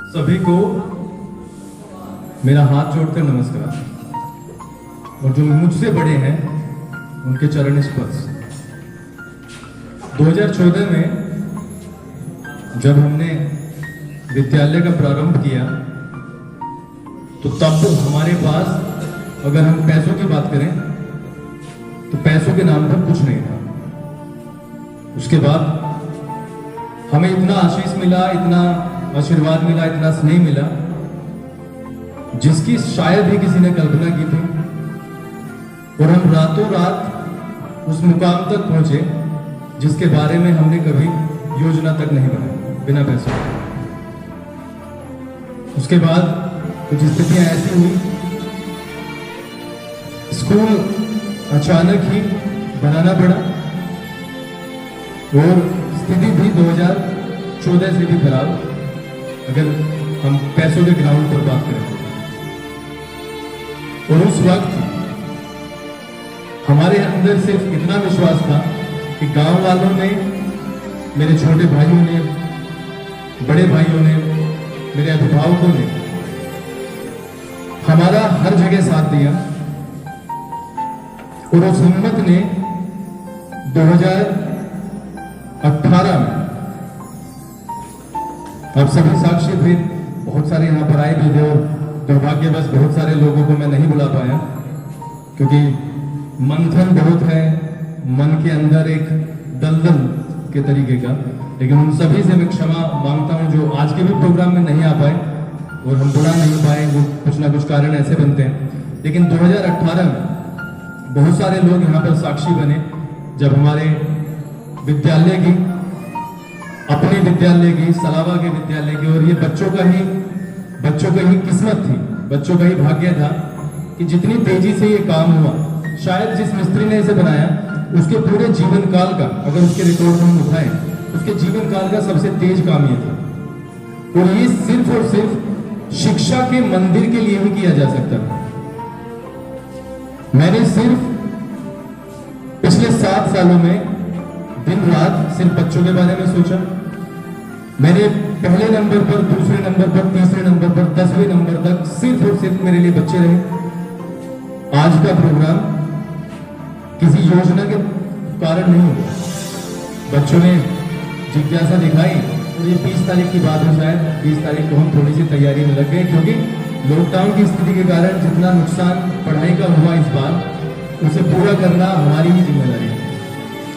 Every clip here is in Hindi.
सभी को मेरा हाथ जोड़कर नमस्कार और जो मुझसे बड़े हैं उनके चरण स्पर्श। 2014 में जब हमने विद्यालय का प्रारंभ किया तो तब हमारे पास अगर हम पैसों की बात करें तो पैसों के नाम पर कुछ नहीं था। उसके बाद हमें इतना आशीष मिला, इतना आशीर्वाद मिला, इतना स्नेह मिला जिसकी शायद ही किसी ने कल्पना की थी। और हम रातों रात उस मुकाम तक पहुंचे जिसके बारे में हमने कभी योजना तक नहीं बनाई बिना पैसों। उसके बाद कुछ स्थितियां ऐसी हुई, स्कूल अचानक ही बनाना पड़ा और स्थिति थी 2014 से भी खराब अगर हम पैसों के ग्राउंड पर बात करें। और उस वक्त हमारे अंदर सिर्फ इतना विश्वास था कि गांव वालों ने, मेरे छोटे भाइयों ने, बड़े भाइयों ने, मेरे अभिभावकों ने हमारा हर जगह साथ दिया। और उस हिम्मत ने 2018 में, आप सभी साक्षी थे, बहुत सारे यहां पर आए भी थे और दुर्भाग्यवश बहुत सारे लोगों को मैं नहीं बुला पाया क्योंकि मंथन बहुत है मन के अंदर एक दलदल के तरीके का। लेकिन उन सभी से मैं क्षमा मांगता हूं जो आज के भी प्रोग्राम में नहीं आ पाए और हम बुला नहीं पाए, वो कुछ ना कुछ कारण ऐसे बनते हैं। लेकिन 2018 में बहुत सारे लोग यहाँ पर साक्षी बने जब हमारे विद्यालय की, अपने विद्यालय की, सलावा के विद्यालय की, और ये बच्चों का ही किस्मत थी, बच्चों का ही भाग्य था कि जितनी तेजी से ये काम हुआ, शायद जिस मिस्त्री ने इसे बनाया उसके पूरे जीवन काल का, अगर उसके रिकॉर्ड हम उठाएं, उसके जीवन काल का सबसे तेज काम ये था। और ये सिर्फ और सिर्फ शिक्षा के मंदिर के लिए ही किया जा सकता था। मैंने सिर्फ पिछले 7 सालों में दिन रात सिर्फ बच्चों के बारे में सोचा। मैंने पहले नंबर पर, दूसरे नंबर पर, तीसरे नंबर पर, 10वें नंबर तक सिर्फ और सिर्फ मेरे लिए बच्चे रहे। आज का प्रोग्राम किसी योजना के कारण नहीं हुआ, बच्चों ने जिज्ञासा दिखाई और ये 20 तारीख की बात हो, शायद 20 तारीख को हम थोड़ी सी तैयारी में लग गए क्योंकि लॉकडाउन की स्थिति के कारण जितना नुकसान पढ़ाई का हुआ इस बार, उसे पूरा करना हमारी ही जिम्मेदारी है।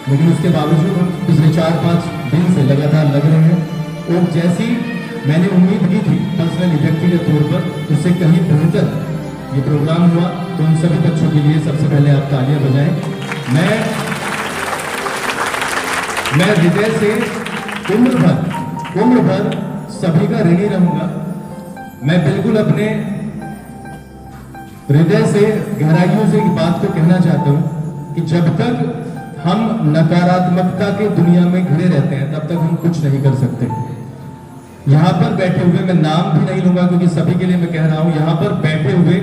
लेकिन उसके बावजूद हम पिछले 4-5 दिन से लगातार लग रहे हैं और जैसी मैंने उम्मीद की थी पर्सनली, व्यक्तिगत तौर पर, उससे कहीं बेहतर ये प्रोग्राम हुआ। तो उन सभी बच्चों के लिए सबसे पहले आप तालियां बजाएं। मैं हृदय से उम्र भर सभी का ऋणी रहूंगा। मैं बिल्कुल अपने हृदय से, गहराइयों से एक बात को कहना चाहता हूं कि जब तक हम नकारात्मकता के दुनिया में घिरे रहते हैं तब तक हम कुछ नहीं कर सकते। यहां पर बैठे हुए, मैं नाम भी नहीं लूंगा क्योंकि सभी के लिए मैं कह रहा हूं, यहां पर बैठे हुए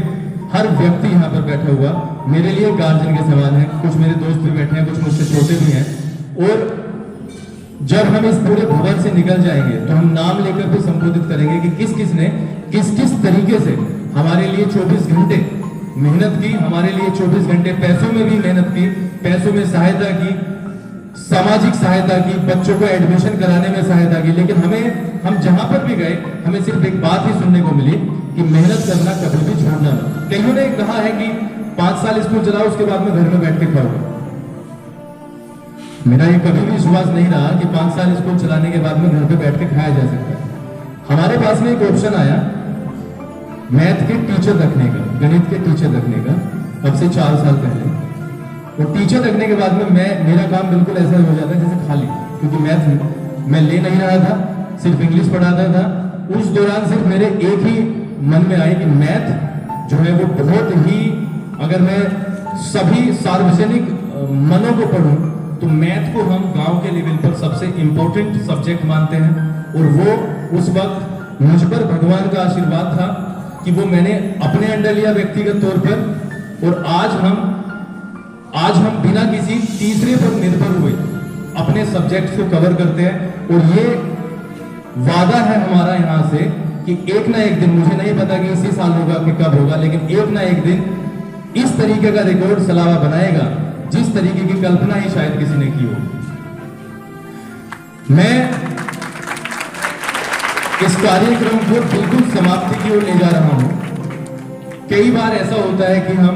हर व्यक्ति यहां पर बैठा हुआ मेरे लिए गार्जियन के समान है। कुछ मेरे दोस्त भी बैठे हैं, कुछ मुझसे छोटे भी हैं। और जब हम इस पूरे भवन से निकल जाएंगे तो हम नाम लेकर भी संबोधित करेंगे कि किस किस ने किस किस तरीके से हमारे लिए 24 घंटे मेहनत की, हमारे लिए 24 घंटे पैसों में भी मेहनत की, पैसों में सहायता की, सामाजिक सहायता की, बच्चों को एडमिशन कराने में सहायता की। लेकिन हम जहां पर भी गए हमें सिर्फ एक बात ही सुनने को मिली कि मेहनत करना कभी भी छोड़ना ना। कईयों ने कहा है कि 5 साल स्कूल चलाओ उसके बाद में घर में बैठ के खाओ। मेरा ये कभी भी विश्वास नहीं रहा कि 5 साल स्कूल चलाने के बाद में घर पे बैठ के खाया जा सकता है। हमारे पास में एक ऑप्शन आया मैथ के टीचर रखने का, गणित के टीचर रखने का, अब से 4 साल पहले। और टीचर रखने के बाद में मेरा काम बिल्कुल ऐसा हो जाता है जैसे खाली, क्योंकि मैथ मैं ले नहीं रहा था, सिर्फ इंग्लिश पढ़ाता था। उस दौरान सिर्फ मेरे एक ही मन में आई कि मैथ जो है वो बहुत ही, अगर मैं सभी सार्वजनिक मनों को पढ़ूं तो मैथ को हम गांव के लेवल पर सबसे इंपॉर्टेंट सब्जेक्ट मानते हैं। और वो उस वक्त मुझ पर भगवान का आशीर्वाद था कि वो मैंने अपने अंडर लिया व्यक्तिगत तौर पर। और आज हम बिना किसी तीसरे पर निर्भर हुए अपने सब्जेक्ट्स को कवर करते हैं। और ये वादा है हमारा यहाँ से कि एक ना एक दिन, मुझे नहीं पता कि इसी साल होगा कि कब होगा, लेकिन एक ना एक दिन इस तरीके का रिकॉर्ड सलावा बनाएगा जिस तरीके की कल्पना ही शायद किसी ने की हो। मैं इस कार्यक्रम को बिल्कुल समाप्ति की ओर ले जा रहा हूं। कई बार ऐसा होता है कि हम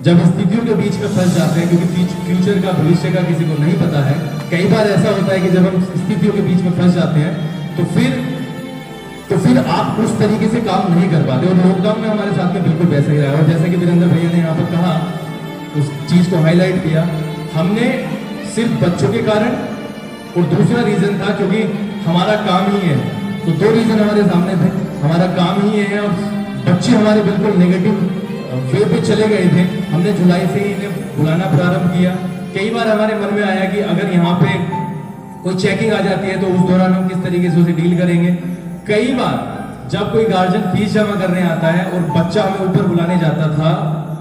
जब स्थितियों के बीच में फंस जाते हैं, क्योंकि फ्यूचर का, भविष्य का किसी को नहीं पता है। कई बार ऐसा होता है कि जब हम स्थितियों के बीच में फंस जाते हैं तो फिर आप उस तरीके से काम नहीं कर पाते। और लॉकडाउन में हमारे साथ में बिल्कुल वैसा ही रहा। और जैसे कि वीरेंद्र भैया ने यहाँ पर कहा, उस चीज को हाईलाइट किया, हमने सिर्फ बच्चों के कारण, और दूसरा रीजन था क्योंकि हमारा काम ही है। तो दो रीजन हमारे सामने थे, हमारा काम ही है और बच्चे हमारे बिल्कुल नेगेटिव वे पे चले गए थे। हमने जुलाई से ही इन्हें बुलाना प्रारंभ किया। कई बार हमारे मन में आया कि अगर यहाँ पे कोई चेकिंग आ जाती है तो उस दौरान हम किस तरीके से उसे डील करेंगे। कई बार जब कोई गार्जियन फीस जमा करने आता है और बच्चा हमें ऊपर बुलाने जाता था,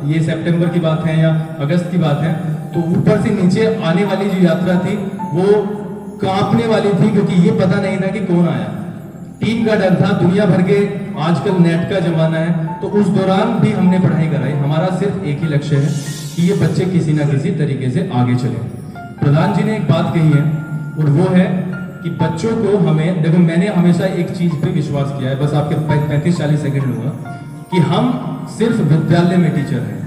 ये सितंबर की बात है या अगस्त की बात है, तो ऊपर से नीचे आने वाली जो यात्रा थी वो कांपने वाली थी, क्योंकि ये पता नहीं था कि कौन आया। टीम का डर था, दुनिया भर के आजकल नेट का जमाना है, तो उस दौरान भी हमने पढ़ाई कराई। हमारा सिर्फ एक ही लक्ष्य है कि ये बच्चे किसी ना किसी तरीके से आगे चले। प्रधान जी ने एक बात कही है और वो है कि बच्चों को हमें, देखो मैंने हमेशा एक चीज पे विश्वास किया है, बस आपके 35-40 सेकंड लूंगा, कि हम सिर्फ विद्यालय में टीचर हैं।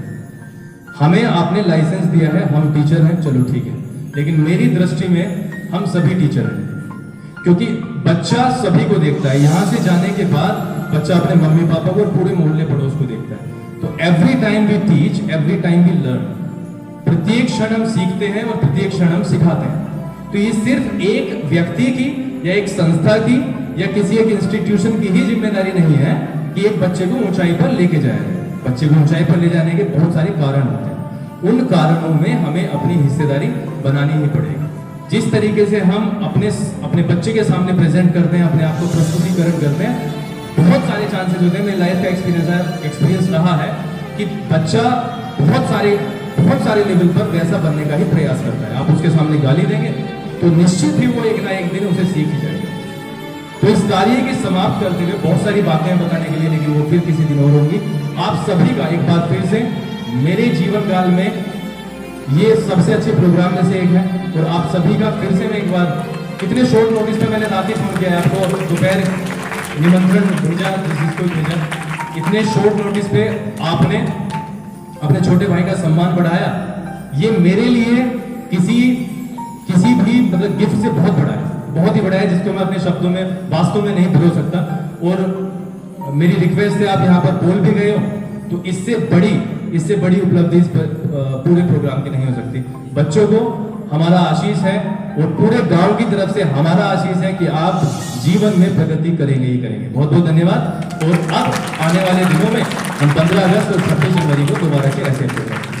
हमें आपने लाइसेंस दिया है, हम टीचर हैं, चलो ठीक है, लेकिन मेरी दृष्टि में हम सभी टीचर हैं। क्योंकि बच्चा सभी को देखता है। यहां से जाने के बाद बच्चा अपने मम्मी पापा को और पूरे मोहल्ले पड़ोस को देखता है। तो every time we teach, every time we learn. प्रत्येक क्षण हम सीखते हैं और प्रत्येक क्षण हम सिखाते हैं। तो ये सिर्फ एक व्यक्ति की या एक संस्था की या किसी एक इंस्टीट्यूशन की ही जिम्मेदारी नहीं है कि एक बच्चे को ऊंचाई पर लेके जाए। बच्चे को ऊंचाई पर ले जाने के बहुत सारे कारण होते हैं। उन कारणों में हमें अपनी हिस्सेदारी बनानी ही पड़ेगी। जिस तरीके से हम अपने बच्चे के सामने प्रेजेंट करते हैं, अपने आप को प्रस्तुतिकरण करते हैं, बहुत सारे चांसेस होते हैं। मेरी लाइफ का एक्सपीरियंस रहा है कि बच्चा बहुत सारे लेवल पर वैसा बनने का ही प्रयास करता है। आप उसके सामने गाली देंगे तो निश्चित ही वो एक ना एक दिन उसे सीख ही जाएगा। तो इस कार्य की समाप्त करते हुए बहुत सारी बातें बताने के लिए, लेकिन वो फिर किसी दिन और होंगी। आप सभी का एक बार फिर से मेरे जीवन काल में ये सबसे अच्छे प्रोग्राम में से एक है। और आप सभी का फिर से मैं एक बार, इतने शॉर्ट नोटिस पे मैंने रात ही फोन किया है आपको, दोपहर निमंत्रण भेजा, जिसको भेजा, इतने शॉर्ट नोटिस पे आपने अपने छोटे भाई का सम्मान बढ़ाया। ये मेरे लिए किसी भी मतलब गिफ्ट से बहुत बड़ा है, बहुत ही बड़ा है, जिसको मैं अपने शब्दों में वास्तव में नहीं भिगो सकता। और मेरी रिक्वेस्ट है, आप यहाँ पर बोल भी गए हो, तो इससे बड़ी उपलब्धि इस पूरे प्रोग्राम की नहीं हो सकती। बच्चों को हमारा आशीष है और पूरे गांव की तरफ से हमारा आशीष है कि आप जीवन में प्रगति करेंगे ही करेंगे। बहुत बहुत धन्यवाद। और अब आने वाले दिनों में हम 15 अगस्त और 26 जनवरी को दोबारा के ऐसे प्रोग्राम